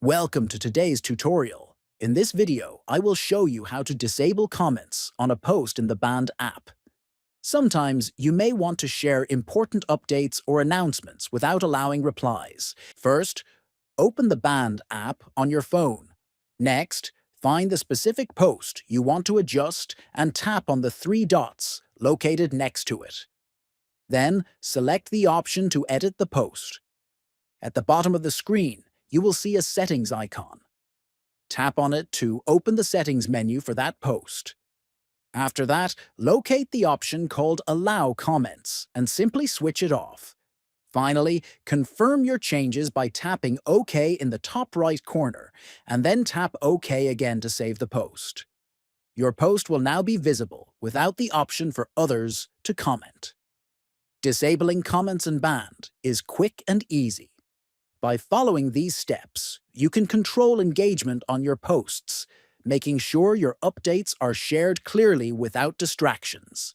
Welcome to today's tutorial. In this video, I will show you how to disable comments on a post in the Band app. Sometimes you may want to share important updates or announcements without allowing replies. First, open the Band app on your phone. Next, find the specific post you want to adjust and tap on the three dots located next to it. Then, select the option to edit the post. At the bottom of the screen, you will see a settings icon. Tap on it to open the settings menu for that post. After that, locate the option called Allow Comments and simply switch it off. Finally, confirm your changes by tapping OK in the top right corner, and then tap OK again to save the post. Your post will now be visible without the option for others to comment. Disabling comments in Band is quick and easy. By following these steps, you can control engagement on your posts, making sure your updates are shared clearly without distractions.